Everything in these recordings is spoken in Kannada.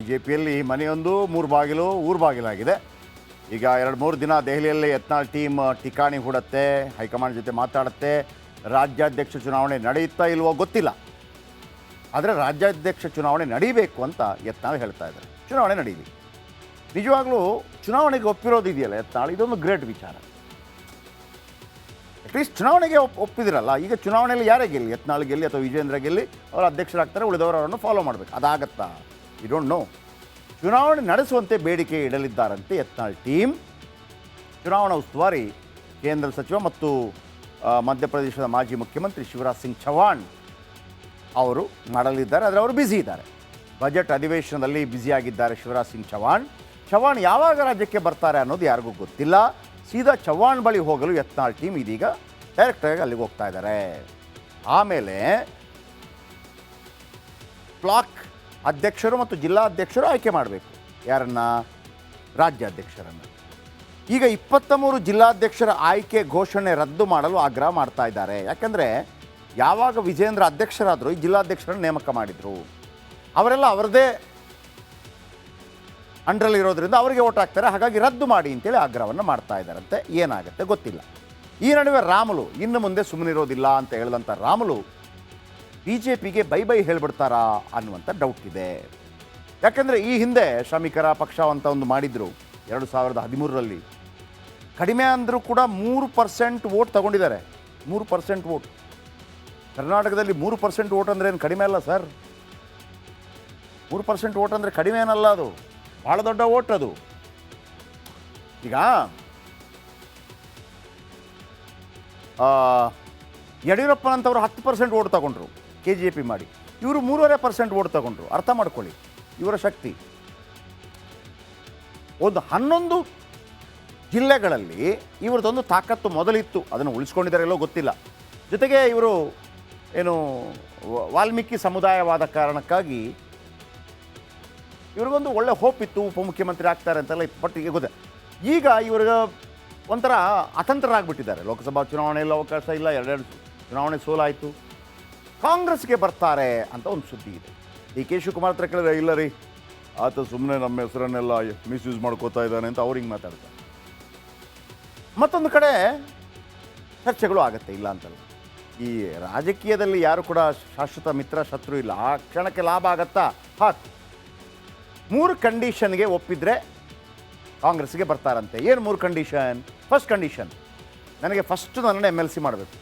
ಜೆ ಪಿಯಲ್ಲಿ ಮನೆಯೊಂದು ಮೂರು ಬಾಗಿಲು ಊರು ಬಾಗಿಲಾಗಿದೆ. ಈಗ 2-3 ದಿನ ದೆಹಲಿಯಲ್ಲಿ ಯತ್ನಾಳ್ ಟೀಮ್ ಠಿಕಾಣಿ ಹೂಡತ್ತೆ, ಹೈಕಮಾಂಡ್ ಜೊತೆ ಮಾತಾಡುತ್ತೆ. ರಾಜ್ಯಾಧ್ಯಕ್ಷ ಚುನಾವಣೆ ನಡೆಯುತ್ತಾ ಇಲ್ವೋ ಗೊತ್ತಿಲ್ಲ, ಆದರೆ ರಾಜ್ಯಾಧ್ಯಕ್ಷ ಚುನಾವಣೆ ನಡೀಬೇಕು ಅಂತ ಯತ್ನಾಳ್ ಹೇಳ್ತಾ ಇದ್ದಾರೆ. ಚುನಾವಣೆ ನಡೀಲಿ. ನಿಜವಾಗ್ಲೂ ಚುನಾವಣೆಗೆ ಒಪ್ಪಿರೋದಿದೆಯಲ್ಲ ಯತ್ನಾಳ್, ಇದೊಂದು ಗ್ರೇಟ್ ವಿಚಾರ. ಅಟ್ಲೀಸ್ಟ್ ಚುನಾವಣೆಗೆ ಒಪ್ಪಿದಿರಲ್ಲ. ಈಗ ಚುನಾವಣೆಯಲ್ಲಿ ಯಾರೇ ಗೆಲ್ಲಿ, ಯತ್ನಾಳ್ ಗೆಲ್ಲಿ ಅಥವಾ ವಿಜೇಂದ್ರ ಗೆಲ್ಲಿ, ಅವರು ಅಧ್ಯಕ್ಷರಾಗ್ತಾರೆ, ಉಳಿದವರು ಅವರನ್ನು ಫಾಲೋ ಮಾಡಬೇಕು. ಅದಾಗತ್ತಾ? You don't know. ಚುನಾವಣೆ ನಡೆಸುವಂತೆ ಬೇಡಿಕೆ ಇಡಲಿದ್ದಾರಂತೆ ಯತ್ನಾಳ್ ಟೀಮ್. ಚುನಾವಣಾ ಉಸ್ತುವಾರಿ ಕೇಂದ್ರ ಸಚಿವ ಮತ್ತು ಮಧ್ಯಪ್ರದೇಶದ ಮಾಜಿ ಮುಖ್ಯಮಂತ್ರಿ ಶಿವರಾಜ್ ಸಿಂಗ್ ಚೌಹಾಣ್ ಅವರು ಮಾಡಲಿದ್ದಾರೆ. ಆದರೆ ಅವರು ಬ್ಯುಸಿ ಇದ್ದಾರೆ, ಬಜೆಟ್ ಅಧಿವೇಶನದಲ್ಲಿ ಬ್ಯುಸಿಯಾಗಿದ್ದಾರೆ ಶಿವರಾಜ್ ಸಿಂಗ್ ಚೌಹಾಣ್ ಯಾವಾಗ ರಾಜ್ಯಕ್ಕೆ ಬರ್ತಾರೆ ಅನ್ನೋದು ಯಾರಿಗೂ ಗೊತ್ತಿಲ್ಲ. ಸೀದಾ ಚೌಹಾಣ್ ಬಳಿ ಹೋಗಲು ಯತ್ನಾಳ್ ಟೀಮ್ ಇದೀಗ ಡೈರೆಕ್ಟಾಗಿ ಅಲ್ಲಿಗೆ ಹೋಗ್ತಾ ಇದ್ದಾರೆ. ಆಮೇಲೆ ಬ್ಲಾಕ್ ಅಧ್ಯಕ್ಷರು ಮತ್ತು ಜಿಲ್ಲಾಧ್ಯಕ್ಷರು ಆಯ್ಕೆ ಮಾಡಬೇಕು. ಯಾರನ್ನ? ರಾಜ್ಯಾಧ್ಯಕ್ಷರನ್ನು. ಈಗ 23 ಜಿಲ್ಲಾಧ್ಯಕ್ಷರ ಆಯ್ಕೆ ಘೋಷಣೆ ರದ್ದು ಮಾಡಲು ಆಗ್ರಹ ಮಾಡ್ತಾ ಇದ್ದಾರೆ. ಯಾಕಂದರೆ ಯಾವಾಗ ವಿಜೇಂದ್ರ ಅಧ್ಯಕ್ಷರಾದರು ಈ ಜಿಲ್ಲಾಧ್ಯಕ್ಷರನ್ನು ನೇಮಕ ಮಾಡಿದರು, ಅವರೆಲ್ಲ ಅವರದೇ ಅಂಡರಲ್ಲಿರೋದ್ರಿಂದ ಅವರಿಗೆ ಓಟ್ ಹಾಕ್ತಾರೆ. ಹಾಗಾಗಿ ರದ್ದು ಮಾಡಿ ಅಂತೇಳಿ ಆಗ್ರಹವನ್ನು ಮಾಡ್ತಾ ಇದ್ದಾರಂತೆ. ಏನಾಗುತ್ತೆ ಗೊತ್ತಿಲ್ಲ. ಈ ನಡುವೆ ರಾಮುಲು ಇನ್ನು ಮುಂದೆ ಸುಮ್ಮನಿರೋದಿಲ್ಲ ಅಂತ ಹೇಳಿದಂಥ ರಾಮುಲು ಬಿ ಜೆ ಪಿಗೆ ಬೈ ಹೇಳ್ಬಿಡ್ತಾರಾ ಅನ್ನುವಂಥ ಡೌಟ್ ಇದೆ. ಯಾಕೆಂದರೆ ಈ ಹಿಂದೆ ಶ್ರಮಿಕರ ಪಕ್ಷ ಅಂತ ಒಂದು ಮಾಡಿದರು 2013ರಲ್ಲಿ. ಕಡಿಮೆ ಅಂದರೂ ಕೂಡ 3% ವೋಟ್ ತಗೊಂಡಿದ್ದಾರೆ. 3% ವೋಟ್ ಕರ್ನಾಟಕದಲ್ಲಿ. 3% ವೋಟ್ ಅಂದರೆ ಏನು ಕಡಿಮೆ ಅಲ್ಲ ಸರ್. 3% ವೋಟ್ ಅಂದರೆ ಕಡಿಮೆ ಏನಲ್ಲ, ಅದು ಭಾಳ ದೊಡ್ಡ ವೋಟ್ ಅದು. ಈಗ ಯಡಿಯೂರಪ್ಪನಂತವರು 10% ವೋಟ್ ತಗೊಂಡ್ರು KJP ಮಾಡಿ. ಇವರು 3.5% ವೋಟ್ ತಗೊಂಡ್ರು. ಅರ್ಥ ಮಾಡ್ಕೊಳ್ಳಿ ಇವರ ಶಕ್ತಿ. ಒಂದು 11 ಜಿಲ್ಲೆಗಳಲ್ಲಿ ಇವರದೊಂದು ತಾಕತ್ತು ಮೊದಲಿತ್ತು, ಅದನ್ನು ಉಳಿಸ್ಕೊಂಡಿದ್ದಾರೆ ಎಲ್ಲೋ ಗೊತ್ತಿಲ್ಲ. ಜೊತೆಗೆ ಇವರು ಏನು ವಾಲ್ಮೀಕಿ ಸಮುದಾಯವಾದ ಕಾರಣಕ್ಕಾಗಿ ಇವ್ರಿಗೊಂದು ಒಳ್ಳೆ ಹೋಪ್ ಇತ್ತು, ಉಪಮುಖ್ಯಮಂತ್ರಿ ಆಗ್ತಾರೆ ಅಂತೆಲ್ಲ. ಬಟ್ ಈಗ ಗೊತ್ತೆ, ಈಗ ಇವ್ರಿಗೆ ಒಂಥರ ಅತಂತ್ರರಾಗ್ಬಿಟ್ಟಿದ್ದಾರೆ. ಲೋಕಸಭಾ ಚುನಾವಣೆಯಲ್ಲಿ ಅವಕಾಶ ಇಲ್ಲ, 2 ಚುನಾವಣೆ ಸೋಲಾಯಿತು. ಕಾಂಗ್ರೆಸ್ಗೆ ಬರ್ತಾರೆ ಅಂತ ಒಂದು ಸುದ್ದಿ ಇದೆ. ಡಿ ಕೆ ಶಿವಕುಮಾರ್ ಹತ್ರ ಕೇಳಿದ್ರೆ ಇಲ್ಲ ರೀ, ಆತ ಸುಮ್ಮನೆ ನಮ್ಮ ಹೆಸರನ್ನೆಲ್ಲ ಮಿಸ್ಯೂಸ್ ಮಾಡ್ಕೋತಾ ಇದ್ದಾನೆ ಅಂತ ಅವ್ರು ಹಿಂಗೆ ಮಾತಾಡ್ತಾರೆ. ಮತ್ತೊಂದು ಕಡೆ ಚರ್ಚೆಗಳು ಆಗುತ್ತೆ, ಇಲ್ಲ ಅಂತಲ್ಲ. ಈ ರಾಜಕೀಯದಲ್ಲಿ ಯಾರು ಕೂಡ ಶಾಶ್ವತ ಮಿತ್ರ ಶತ್ರು ಇಲ್ಲ. ಆ ಕ್ಷಣಕ್ಕೆ ಲಾಭ ಆಗತ್ತಾ? ಹಾಕು. 3 ಕಂಡೀಷನ್ಗೆ ಒಪ್ಪಿದರೆ ಕಾಂಗ್ರೆಸ್ಗೆ ಬರ್ತಾರಂತೆ. ಏನು 3 ಕಂಡೀಷನ್? ಫಸ್ಟ್ ಕಂಡೀಷನ್, ನನಗೆ ಫಸ್ಟ್ ನನ್ನನ್ನು MLC ಮಾಡಬೇಕು.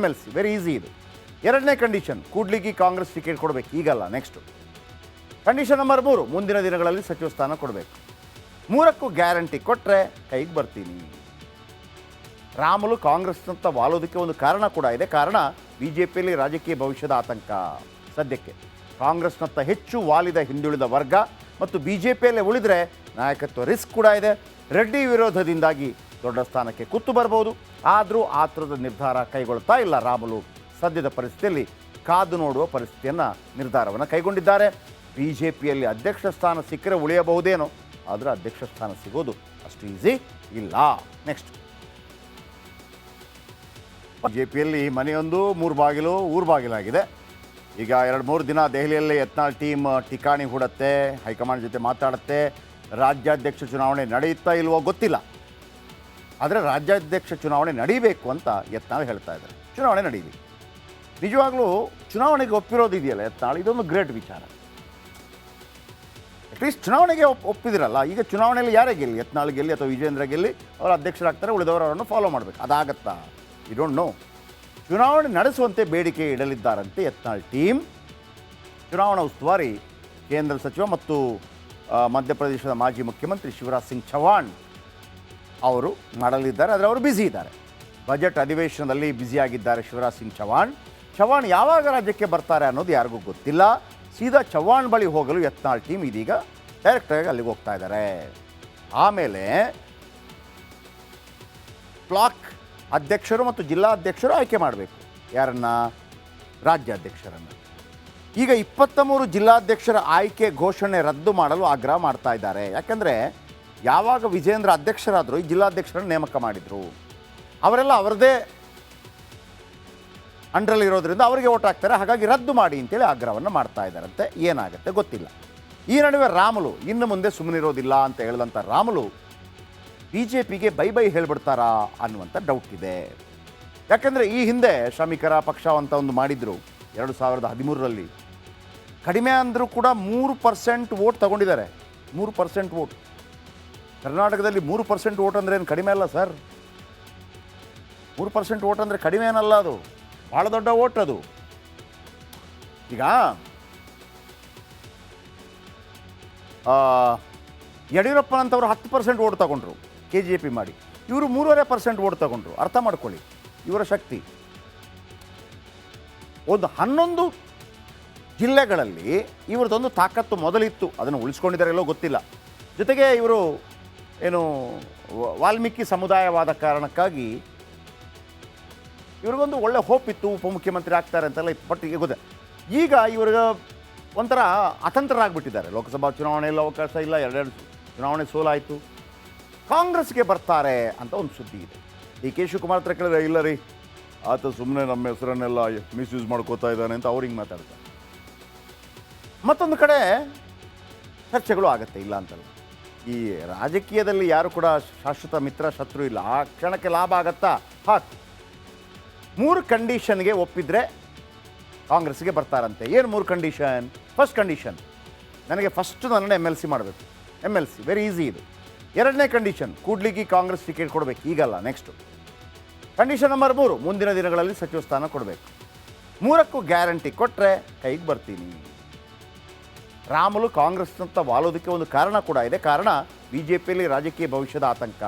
MLC ವೆರಿ ಈಸಿ ಇದು. 2ನೇ ಕಂಡೀಷನ್, ಕೂಡ್ಲಿಗಿ ಕಾಂಗ್ರೆಸ್ ಟಿಕೆಟ್ ಕೊಡಬೇಕು, ಈಗಲ್ಲ, ನೆಕ್ಸ್ಟು. ಕಂಡೀಷನ್ ನಂಬರ್ 3, ಮುಂದಿನ ದಿನಗಳಲ್ಲಿ ಸಚಿವ ಸ್ಥಾನ ಕೊಡಬೇಕು. 3ಕ್ಕೂ ಗ್ಯಾರಂಟಿ ಕೊಟ್ಟರೆ ಕೈಗೆ ಬರ್ತೀನಿ. ರಾಮುಲು ಕಾಂಗ್ರೆಸ್ನಂತ ವಾಲೋದಕ್ಕೆ ಒಂದು ಕಾರಣ ಕೂಡ ಇದೆ. ಕಾರಣ BJPಯಲ್ಲಿ ರಾಜಕೀಯ ಭವಿಷ್ಯದ ಆತಂಕ. ಸದ್ಯಕ್ಕೆ ಕಾಂಗ್ರೆಸ್ನಂತ ಹೆಚ್ಚು ವಾಲಿದ ಹಿಂದುಳಿದ ವರ್ಗ ಮತ್ತು BJPಯಲ್ಲೇ ಉಳಿದರೆ ನಾಯಕತ್ವ ರಿಸ್ಕ್ ಕೂಡ ಇದೆ. ರೆಡ್ಡಿ ವಿರೋಧದಿಂದಾಗಿ ದೊಡ್ಡ ಸ್ಥಾನಕ್ಕೆ ಕುತ್ತು ಬರ್ಬೋದು. ಆದರೂ ಆ ಥರದ ನಿರ್ಧಾರ ಕೈಗೊಳ್ತಾ ಇಲ್ಲ ರಾಮುಲು. ಸದ್ಯದ ಪರಿಸ್ಥಿತಿಯಲ್ಲಿ ಕಾದು ನೋಡುವ ನಿರ್ಧಾರವನ್ನು ಕೈಗೊಂಡಿದ್ದಾರೆ. BJPಯಲ್ಲಿ ಅಧ್ಯಕ್ಷ ಸ್ಥಾನ ಸಿಕ್ಕರೆ ಉಳಿಯಬಹುದೇನೋ, ಆದರೆ ಅಧ್ಯಕ್ಷ ಸ್ಥಾನ ಸಿಗೋದು ಅಷ್ಟು ಈಸಿ ಇಲ್ಲ. ನೆಕ್ಸ್ಟ್, BJPಯಲ್ಲಿ ಮನೆಯೊಂದು ಮೂರು ಬಾಗಿಲು ಊರು ಬಾಗಿಲಾಗಿದೆ. ಈಗ 2-3 ದಿನ ದೆಹಲಿಯಲ್ಲಿ ಯತ್ನಾಳ್ ಟೀಮ್ ಠಿಕಾಣಿ ಹೂಡತ್ತೆ, ಹೈಕಮಾಂಡ್ ಜೊತೆ ಮಾತಾಡುತ್ತೆ. ರಾಜ್ಯಾಧ್ಯಕ್ಷ ಚುನಾವಣೆ ನಡೆಯುತ್ತಾ ಇಲ್ವೋ ಗೊತ್ತಿಲ್ಲ, ಆದರೆ ರಾಜ್ಯಾಧ್ಯಕ್ಷ ಚುನಾವಣೆ ನಡೀಬೇಕು ಅಂತ ಯತ್ನಾಳ್ ಹೇಳ್ತಾ ಇದ್ದಾರೆ. ಚುನಾವಣೆ ನಡೀಲಿ. ನಿಜವಾಗ್ಲೂ ಚುನಾವಣೆಗೆ ಒಪ್ಪಿರೋದಿದೆಯಲ್ಲ ಯತ್ನಾಳ್, ಇದೊಂದು ಗ್ರೇಟ್ ವಿಚಾರ. ಅಟ್ಲೀಸ್ಟ್ ಚುನಾವಣೆಗೆ ಒಪ್ಪಿದಿರಲ್ಲ. ಈಗ ಚುನಾವಣೆಯಲ್ಲಿ ಯಾರೇ ಗೆಲ್ಲಿ, ಯತ್ನಾಳ್ ಗೆಲ್ಲಿ ಅಥವಾ ವಿಜೇಂದ್ರ ಗೆಲ್ಲಿ, ಅವರು ಅಧ್ಯಕ್ಷರಾಗ್ತಾರೆ, ಉಳಿದವರು ಅವರನ್ನು ಫಾಲೋ ಮಾಡಬೇಕು. ಅದಾಗತ್ತಾ? You don't know. ಚುನಾವಣೆ ನಡೆಸುವಂತೆ ಬೇಡಿಕೆ ಇಡಲಿದ್ದಾರಂತೆ ಯತ್ನಾಳ್ ಟೀಮ್. ಚುನಾವಣಾ ಉಸ್ತುವಾರಿ ಕೇಂದ್ರ ಸಚಿವ ಮತ್ತು ಮಧ್ಯಪ್ರದೇಶದ ಮಾಜಿ ಮುಖ್ಯಮಂತ್ರಿ ಶಿವರಾಜ್ ಸಿಂಗ್ ಚೌಹಾಣ್ ಅವರು ಮಾಡಲಿದ್ದಾರೆ. ಆದರೆ ಅವರು ಬ್ಯುಸಿ ಇದ್ದಾರೆ, ಬಜೆಟ್ ಅಧಿವೇಶನದಲ್ಲಿ ಬ್ಯುಸಿಯಾಗಿದ್ದಾರೆ ಶಿವರಾಜ್ ಸಿಂಗ್ ಚೌಹಾಣ್ ಯಾವಾಗ ರಾಜ್ಯಕ್ಕೆ ಬರ್ತಾರೆ ಅನ್ನೋದು ಯಾರಿಗೂ ಗೊತ್ತಿಲ್ಲ. ಸೀದಾ ಚೌಹಾಣ್ ಬಳಿ ಹೋಗಲು ಯತ್ನಾಳ್ ಟೀಮ್ ಇದೀಗ ಡೈರೆಕ್ಟಾಗಿ ಅಲ್ಲಿಗೆ ಹೋಗ್ತಾ ಇದ್ದಾರೆ. ಆಮೇಲೆ ಬ್ಲಾಕ್ ಅಧ್ಯಕ್ಷರು ಮತ್ತು ಜಿಲ್ಲಾಧ್ಯಕ್ಷರು ಆಯ್ಕೆ ಮಾಡಬೇಕು. ಯಾರನ್ನ? ರಾಜ್ಯಾಧ್ಯಕ್ಷರನ್ನು. ಈಗ 23 ಜಿಲ್ಲಾಧ್ಯಕ್ಷರ ಆಯ್ಕೆ ಘೋಷಣೆ ರದ್ದು ಮಾಡಲು ಆಗ್ರಹ ಮಾಡ್ತಾ ಇದ್ದಾರೆ. ಯಾಕಂದರೆ ಯಾವಾಗ ವಿಜೇಂದ್ರ ಅಧ್ಯಕ್ಷರಾದರು ಈ ಜಿಲ್ಲಾಧ್ಯಕ್ಷರನ್ನು ನೇಮಕ ಮಾಡಿದರು, ಅವರೆಲ್ಲ ಅವರದೇ ಅಂಡರಲ್ಲಿರೋದ್ರಿಂದ ಅವರಿಗೆ ಓಟ್ ಹಾಕ್ತಾರೆ. ಹಾಗಾಗಿ ರದ್ದು ಮಾಡಿ ಅಂತೇಳಿ ಆಗ್ರಹವನ್ನು ಮಾಡ್ತಾ ಇದ್ದಾರಂತೆ. ಏನಾಗುತ್ತೆ ಗೊತ್ತಿಲ್ಲ. ಈ ನಡುವೆ ರಾಮುಲು ಇನ್ನು ಮುಂದೆ ಸುಮ್ಮನಿರೋದಿಲ್ಲ ಅಂತ ಹೇಳಿದಂಥ ರಾಮುಲು ಬಿ ಜೆ ಪಿಗೆ ಬೈ ಬೈ ಹೇಳ್ಬಿಡ್ತಾರಾ ಅನ್ನುವಂಥ ಡೌಟ್ ಇದೆ. ಯಾಕೆಂದರೆ ಈ ಹಿಂದೆ ಶ್ರಮಿಕರ ಪಕ್ಷ ಅಂತ ಒಂದು ಮಾಡಿದ್ರು 2013ರಲ್ಲಿ. ಕಡಿಮೆ ಅಂದರೂ ಕೂಡ 3% ವೋಟ್ ತಗೊಂಡಿದ್ದಾರೆ. 3% ವೋಟ್. ಕರ್ನಾಟಕದಲ್ಲಿ 3% ವೋಟ್ ಅಂದರೆ ಏನು ಕಡಿಮೆ ಅಲ್ಲ ಸರ್. 3% ವೋಟ್ ಅಂದರೆ ಕಡಿಮೆ ಏನಲ್ಲ, ಅದು ಭಾಳ ದೊಡ್ಡ ವೋಟ್ ಅದು. ಈಗ ಯಡಿಯೂರಪ್ಪನಂಥವ್ರು 10% ವೋಟ್ ತಗೊಂಡ್ರು KJP ಮಾಡಿ. ಇವರು 3.5% ವೋಟ್ ತಗೊಂಡ್ರು. ಅರ್ಥ ಮಾಡ್ಕೊಳ್ಳಿ ಇವರ ಶಕ್ತಿ. ಒಂದು 11 ಜಿಲ್ಲೆಗಳಲ್ಲಿ ಇವ್ರದ್ದೊಂದು ತಾಕತ್ತು ಮೊದಲಿತ್ತು, ಅದನ್ನು ಉಳಿಸ್ಕೊಂಡಿದ್ದಾರೆಲ್ಲೋ ಗೊತ್ತಿಲ್ಲ. ಜೊತೆಗೆ ಇವರು ಏನು ವಾಲ್ಮೀಕಿ ಸಮುದಾಯವಾದ ಕಾರಣಕ್ಕಾಗಿ ಇವ್ರಿಗೊಂದು ಒಳ್ಳೆ ಹೋಪ್ ಇತ್ತು, ಉಪಮುಖ್ಯಮಂತ್ರಿ ಆಗ್ತಾರೆ ಅಂತೆಲ್ಲ ಇತ್ತು. ಬಟ್ ಈಗ ಇವ್ರಿಗೆ ಒಂಥರ ಅತಂತ್ರರಾಗ್ಬಿಟ್ಟಿದ್ದಾರೆ. ಲೋಕಸಭಾ ಚುನಾವಣೆಯಲ್ಲಿ ಅವಕಾಶ ಇಲ್ಲ, 2 ಚುನಾವಣೆ ಸೋಲಾಯಿತು. ಕಾಂಗ್ರೆಸ್ಗೆ ಬರ್ತಾರೆ ಅಂತ ಒಂದು ಸುದ್ದಿ ಇದೆ. DK ಶಿವಕುಮಾರ್ ಹತ್ರ ಕೇಳಿದ್ರೆ ಇಲ್ಲ ರೀ, ಆತ ಸುಮ್ಮನೆ ನಮ್ಮ ಹೆಸರನ್ನೆಲ್ಲ ಮಿಸ್ಯೂಸ್ ಮಾಡ್ಕೋತಾ ಇದ್ದಾನೆ ಅಂತ ಅವ್ರು ಹಿಂಗೆ ಮಾತಾಡ್ತಾರೆ. ಮತ್ತೊಂದು ಕಡೆ ಚರ್ಚೆಗಳು ಆಗುತ್ತೆ, ಇಲ್ಲ ಅಂತಲ್ಲ. ಈ ರಾಜಕೀಯದಲ್ಲಿ ಯಾರು ಕೂಡ ಶಾಶ್ವತ ಮಿತ್ರ ಶತ್ರು ಇಲ್ಲ. ಆ ಕ್ಷಣಕ್ಕೆ ಲಾಭ ಆಗತ್ತಾ ಹಾಕು. 3 ಕಂಡೀಷನ್ಗೆ ಒಪ್ಪಿದ್ರೆ ಕಾಂಗ್ರೆಸ್ಗೆ ಬರ್ತಾರಂತೆ. ಏನು 3 ಕಂಡೀಷನ್? ಫಸ್ಟ್ ಕಂಡೀಷನ್, ನನಗೆ ಫಸ್ಟ್ ನನ್ನನ್ನು MLC ಮಾಡಬೇಕು. MLC ವೆರಿ ಈಸಿ ಇದು. 2ನೇ ಕಂಡೀಷನ್, ಕೂಡ್ಲಿಗಿ ಕಾಂಗ್ರೆಸ್ ಟಿಕೆಟ್ ಕೊಡಬೇಕು, ಈಗಲ್ಲ ನೆಕ್ಸ್ಟು. ಕಂಡೀಷನ್ ನಂಬರ್ 3, ಮುಂದಿನ ದಿನಗಳಲ್ಲಿ ಸಚಿವ ಸ್ಥಾನ ಕೊಡಬೇಕು. 3ಕ್ಕೂ ಗ್ಯಾರಂಟಿ ಕೊಟ್ಟರೆ ಕೈಗೆ ಬರ್ತೀನಿ. ರಾಮುಲು ಕಾಂಗ್ರೆಸ್ನಂತ ವಾಲೋದಕ್ಕೆ ಒಂದು ಕಾರಣ ಕೂಡ ಇದೆ. ಕಾರಣ BJPಯಲ್ಲಿ ರಾಜಕೀಯ ಭವಿಷ್ಯದ ಆತಂಕ.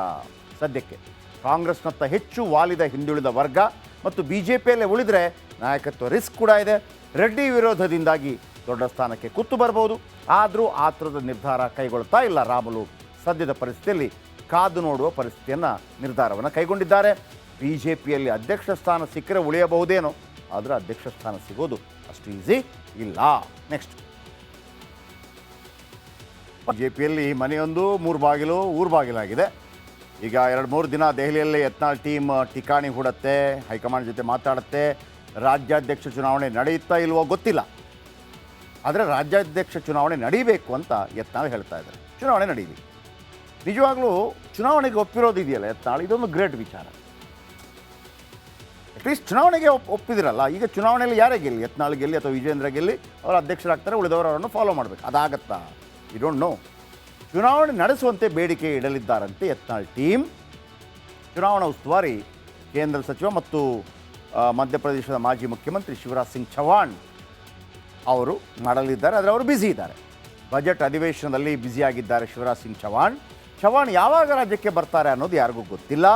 ಸದ್ಯಕ್ಕೆ ಕಾಂಗ್ರೆಸ್ನಂತ ಹೆಚ್ಚು ವಾಲಿದ ಹಿಂದುಳಿದ ವರ್ಗ ಮತ್ತು BJPಯಲ್ಲೇ ಉಳಿದರೆ ನಾಯಕತ್ವ ರಿಸ್ಕ್ ಕೂಡ ಇದೆ. ರೆಡ್ಡಿ ವಿರೋಧದಿಂದಾಗಿ ದೊಡ್ಡ ಸ್ಥಾನಕ್ಕೆ ಕುತ್ತು ಬರ್ಬೋದು. ಆದರೂ ಆ ಥರದ ನಿರ್ಧಾರ ಕೈಗೊಳ್ತಾ ಇಲ್ಲ ರಾಮುಲು. ಸದ್ಯದ ಪರಿಸ್ಥಿತಿಯಲ್ಲಿ ಕಾದು ನೋಡುವ ನಿರ್ಧಾರವನ್ನು ಕೈಗೊಂಡಿದ್ದಾರೆ. BJPಯಲ್ಲಿ ಅಧ್ಯಕ್ಷ ಸ್ಥಾನ ಸಿಕ್ಕರೆ ಉಳಿಯಬಹುದೇನೋ, ಆದರೆ ಅಧ್ಯಕ್ಷ ಸ್ಥಾನ ಸಿಗೋದು ಅಷ್ಟು ಈಸಿ ಇಲ್ಲ. ನೆಕ್ಸ್ಟ್, BJPಯಲ್ಲಿ ಮನೆಯೊಂದು 3 ಬಾಗಿಲು ಊರು ಬಾಗಿಲಾಗಿದೆ. ಈಗ 2-3 ದಿನ ದೆಹಲಿಯಲ್ಲಿ ಯತ್ನಾಳ್ ಟೀಮ್ ಠಿಕಾಣಿ ಹೂಡತ್ತೆ, ಹೈಕಮಾಂಡ್ ಜೊತೆ ಮಾತಾಡುತ್ತೆ. ರಾಜ್ಯಾಧ್ಯಕ್ಷ ಚುನಾವಣೆ ನಡೆಯುತ್ತಾ ಇಲ್ವೋ ಗೊತ್ತಿಲ್ಲ, ಆದರೆ ರಾಜ್ಯಾಧ್ಯಕ್ಷ ಚುನಾವಣೆ ನಡೀಬೇಕು ಅಂತ ಯತ್ನಾಳ್ ಹೇಳ್ತಾ ಇದ್ದಾರೆ. ಚುನಾವಣೆ ನಡೀಲಿ. ನಿಜವಾಗ್ಲೂ ಚುನಾವಣೆಗೆ ಒಪ್ಪಿರೋದಿದೆಯಲ್ಲ ಯತ್ನಾಳ್, ಇದೊಂದು ಗ್ರೇಟ್ ವಿಚಾರ. ಅಟ್ಲೀಸ್ಟ್ ಚುನಾವಣೆಗೆ ಒಪ್ಪಿದಿರಲ್ಲ. ಈಗ ಚುನಾವಣೆಯಲ್ಲಿ ಯಾರೇ ಗೆಲ್ಲಿ, ಯತ್ನಾಳ್ ಗೆಲ್ಲಿ ಅಥವಾ ವಿಜೇಂದ್ರ ಗೆಲ್ಲಿ, ಅವರು ಅಧ್ಯಕ್ಷರಾಗ್ತಾರೆ, ಉಳಿದವರು ಅವರನ್ನು ಫಾಲೋ ಮಾಡಬೇಕು. ಅದಾಗತ್ತಾ? You don't know. ಚುನಾವಣೆ ನಡೆಸುವಂತೆ ಬೇಡಿಕೆ ಇಡಲಿದ್ದಾರಂತೆ ಯತ್ನಾಳ್ ಟೀಮ್. ಚುನಾವಣಾ ಉಸ್ತುವಾರಿ ಕೇಂದ್ರ ಸಚಿವ ಮತ್ತು ಮಧ್ಯಪ್ರದೇಶದ ಮಾಜಿ ಮುಖ್ಯಮಂತ್ರಿ ಶಿವರಾಜ್ ಸಿಂಗ್ ಚೌಹಾಣ್ ಅವರು ಮಾಡಲಿದ್ದಾರೆ. ಆದರೆ ಅವರು ಬ್ಯುಸಿ ಇದ್ದಾರೆ, ಬಜೆಟ್ ಅಧಿವೇಶನದಲ್ಲಿ ಬ್ಯುಸಿಯಾಗಿದ್ದಾರೆ ಶಿವರಾಜ್ ಸಿಂಗ್ ಚೌಹಾಣ್. ಚೌಹಾಣ್ ಯಾವಾಗ ರಾಜ್ಯಕ್ಕೆ ಬರ್ತಾರೆ ಅನ್ನೋದು ಯಾರಿಗೂ ಗೊತ್ತಿಲ್ಲ.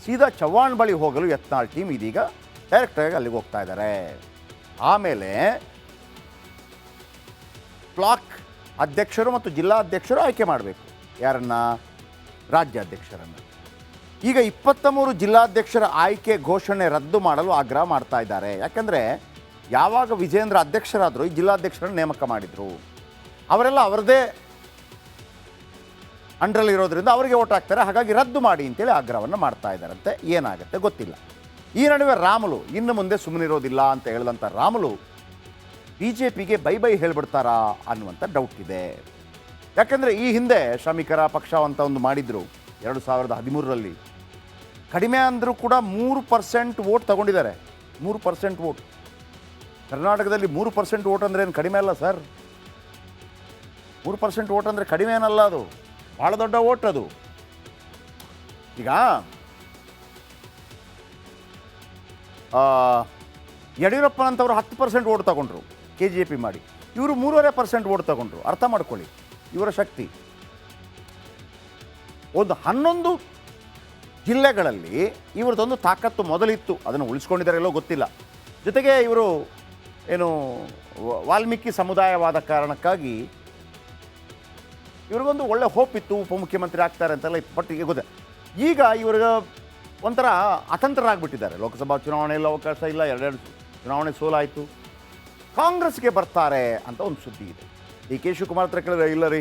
ಸೀದಾ ಚೌಹಾಣ್ ಬಳಿ ಹೋಗಲು ಯತ್ನಾಳ್ ಟೀಮ್ ಇದೀಗ ಡೈರೆಕ್ಟಾಗಿ ಅಲ್ಲಿಗೆ ಹೋಗ್ತಾ ಇದ್ದಾರೆ. ಆಮೇಲೆ ಬ್ಲಾಕ್ ಅಧ್ಯಕ್ಷರು ಮತ್ತು ಜಿಲ್ಲಾಧ್ಯಕ್ಷರು ಆಯ್ಕೆ ಮಾಡಬೇಕು. ಯಾರನ್ನ? ರಾಜ್ಯಾಧ್ಯಕ್ಷರನ್ನು. ಈಗ 23 ಜಿಲ್ಲಾಧ್ಯಕ್ಷರ ಆಯ್ಕೆ ಘೋಷಣೆ ರದ್ದು ಮಾಡಲು ಆಗ್ರಹ ಮಾಡ್ತಾ ಇದ್ದಾರೆ. ಯಾಕಂದರೆ ಯಾವಾಗ ವಿಜೇಂದ್ರ ಅಧ್ಯಕ್ಷರಾದರು ಈ ಜಿಲ್ಲಾಧ್ಯಕ್ಷರನ್ನು ನೇಮಕ ಮಾಡಿದರು, ಅವರೆಲ್ಲ ಅವರದೇ ಅಂಡರಲ್ಲಿರೋದ್ರಿಂದ ಅವರಿಗೆ ಓಟ್ ಹಾಕ್ತಾರೆ. ಹಾಗಾಗಿ ರದ್ದು ಮಾಡಿ ಅಂತೇಳಿ ಆಗ್ರಹವನ್ನು ಮಾಡ್ತಾ ಇದ್ದಾರಂತೆ. ಏನಾಗುತ್ತೆ ಗೊತ್ತಿಲ್ಲ. ಈ ನಡುವೆ ರಾಮುಲು ಇನ್ನು ಮುಂದೆ ಸುಮ್ಮನಿರೋದಿಲ್ಲ ಅಂತ ಹೇಳಿದಂಥ ರಾಮುಲು BJPಗೆ ಬೈ ಬೈ ಹೇಳ್ಬಿಡ್ತಾರಾ ಅನ್ನುವಂಥ ಡೌಟ್ ಇದೆ. ಯಾಕೆಂದರೆ ಈ ಹಿಂದೆ ಶ್ರಮಿಕರ ಪಕ್ಷ ಅಂತ ಒಂದು ಮಾಡಿದ್ರು 2013ರಲ್ಲಿ. ಕಡಿಮೆ ಅಂದರೂ ಕೂಡ 3% ವೋಟ್ ತಗೊಂಡಿದ್ದಾರೆ. 3% ವೋಟ್. ಕರ್ನಾಟಕದಲ್ಲಿ 3% ವೋಟ್ ಅಂದರೆ ಏನು ಕಡಿಮೆ ಅಲ್ಲ ಸರ್. 3% ವೋಟ್ ಅಂದರೆ ಕಡಿಮೆ ಏನಲ್ಲ, ಅದು ಭಾಳ ದೊಡ್ಡ ವೋಟ್ ಅದು. ಈಗ ಯಡಿಯೂರಪ್ಪನಂಥವ್ರು 10% ವೋಟ್ ತಗೊಂಡ್ರು KJP ಮಾಡಿ. ಇವರು 3.5% ವೋಟ್ ತಗೊಂಡ್ರು. ಅರ್ಥ ಮಾಡ್ಕೊಳ್ಳಿ ಇವರ ಶಕ್ತಿ. ಒಂದು 11 ಜಿಲ್ಲೆಗಳಲ್ಲಿ ಇವ್ರದ್ದೊಂದು ತಾಕತ್ತು ಮೊದಲಿತ್ತು, ಅದನ್ನು ಉಳಿಸ್ಕೊಂಡಿದ್ದಾರೆಲ್ಲೋ ಗೊತ್ತಿಲ್ಲ. ಜೊತೆಗೆ ಇವರು ಏನು ವಾಲ್ಮೀಕಿ ಸಮುದಾಯವಾದ ಕಾರಣಕ್ಕಾಗಿ ಇವ್ರಿಗೊಂದು ಒಳ್ಳೆ ಹೋಪ್ ಇತ್ತು, ಉಪಮುಖ್ಯಮಂತ್ರಿ ಆಗ್ತಾರೆ ಅಂತೆಲ್ಲ ಇತ್ತು. ಬಟ್ ಈಗ ಇವ್ರಿಗೆ ಒಂಥರ ಅತಂತ್ರರಾಗ್ಬಿಟ್ಟಿದ್ದಾರೆ. ಲೋಕಸಭಾ ಚುನಾವಣೆಯಲ್ಲಿ ಅವಕಾಶ ಇಲ್ಲ, 2 ಚುನಾವಣೆ ಸೋಲಾಯಿತು. ಕಾಂಗ್ರೆಸ್ಗೆ ಬರ್ತಾರೆ ಅಂತ ಒಂದು ಸುದ್ದಿ ಇದೆ. DK ಶಿವಕುಮಾರ್ ಹತ್ರ ಕೇಳಿದ್ರೆ ಇಲ್ಲ ರೀ,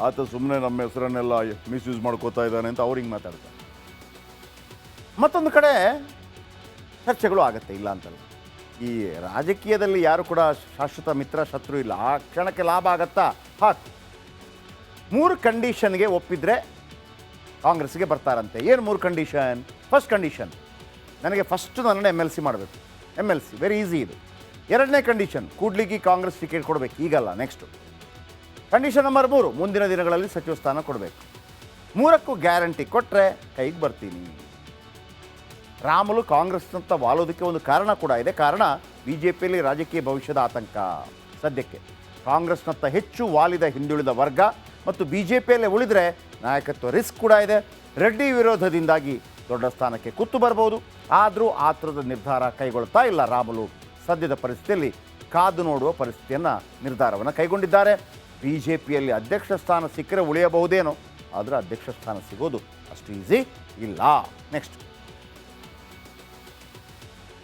ಆತ ಸುಮ್ಮನೆ ನಮ್ಮ ಹೆಸರನ್ನೆಲ್ಲ ಮಿಸ್ಯೂಸ್ ಮಾಡ್ಕೋತಾ ಇದ್ದಾನೆ ಅಂತ ಅವ್ರು ಹಿಂಗೆ ಮಾತಾಡ್ತಾರೆ. ಮತ್ತೊಂದು ಕಡೆ ಚರ್ಚೆಗಳು ಆಗುತ್ತೆ, ಇಲ್ಲ ಅಂತಲ್ಲ. ಈ ರಾಜಕೀಯದಲ್ಲಿ ಯಾರು ಕೂಡ ಶಾಶ್ವತ ಮಿತ್ರ ಶತ್ರು ಇಲ್ಲ. ಆ ಕ್ಷಣಕ್ಕೆ ಲಾಭ ಆಗತ್ತಾ ಹಾಕಿ. 3 ಕಂಡೀಷನ್ಗೆ ಒಪ್ಪಿದ್ರೆ ಕಾಂಗ್ರೆಸ್ಗೆ ಬರ್ತಾರಂತೆ. ಏನು 3 ಕಂಡೀಷನ್? ಫಸ್ಟ್ ಕಂಡೀಷನ್, ನನಗೆ ಫಸ್ಟ್ ನನ್ನನ್ನು MLC ಮಾಡಬೇಕು. MLC ವೆರಿ ಈಸಿ ಇದು. 2ನೇ ಕಂಡೀಷನ್, ಕೂಡ್ಲಿಗಿ ಕಾಂಗ್ರೆಸ್ ಟಿಕೆಟ್ ಕೊಡಬೇಕು, ಈಗಲ್ಲ ನೆಕ್ಸ್ಟು. ಕಂಡೀಷನ್ ನಂಬರ್ 3, ಮುಂದಿನ ದಿನಗಳಲ್ಲಿ ಸಚಿವ ಸ್ಥಾನ ಕೊಡಬೇಕು. 3ಕ್ಕೂ ಗ್ಯಾರಂಟಿ ಕೊಟ್ಟರೆ ಕೈಗೆ ಬರ್ತೀನಿ. ರಾಮುಲು ಕಾಂಗ್ರೆಸ್ನಂತ ವಾಲೋದಕ್ಕೆ ಒಂದು ಕಾರಣ ಕೂಡ ಇದೆ. ಕಾರಣ BJPಯಲ್ಲಿ ರಾಜಕೀಯ ಭವಿಷ್ಯದ ಆತಂಕ. ಸದ್ಯಕ್ಕೆ ಕಾಂಗ್ರೆಸ್ನತ್ತ ಹೆಚ್ಚು ವಾಲಿದ ಹಿಂದುಳಿದ ವರ್ಗ ಮತ್ತು BJPಯಲ್ಲೇ ಉಳಿದರೆ ನಾಯಕತ್ವ ರಿಸ್ಕ್ ಕೂಡ ಇದೆ. ರೆಡ್ಡಿ ವಿರೋಧದಿಂದಾಗಿ ದೊಡ್ಡ ಸ್ಥಾನಕ್ಕೆ ಕುತ್ತು ಬರ್ಬೋದು. ಆದರೂ ಆ ಥರದ ನಿರ್ಧಾರ ಕೈಗೊಳ್ತಾ ಇಲ್ಲ ರಾಮುಲು. ಸದ್ಯದ ಪರಿಸ್ಥಿತಿಯಲ್ಲಿ ಕಾದು ನೋಡುವ ನಿರ್ಧಾರವನ್ನು ಕೈಗೊಂಡಿದ್ದಾರೆ. BJPಯಲ್ಲಿ ಅಧ್ಯಕ್ಷ ಸ್ಥಾನ ಸಿಕ್ಕರೆ ಉಳಿಯಬಹುದೇನೋ, ಆದರೆ ಅಧ್ಯಕ್ಷ ಸ್ಥಾನ ಸಿಗೋದು ಅಷ್ಟು ಈಸಿ ಇಲ್ಲ. ನೆಕ್ಸ್ಟ್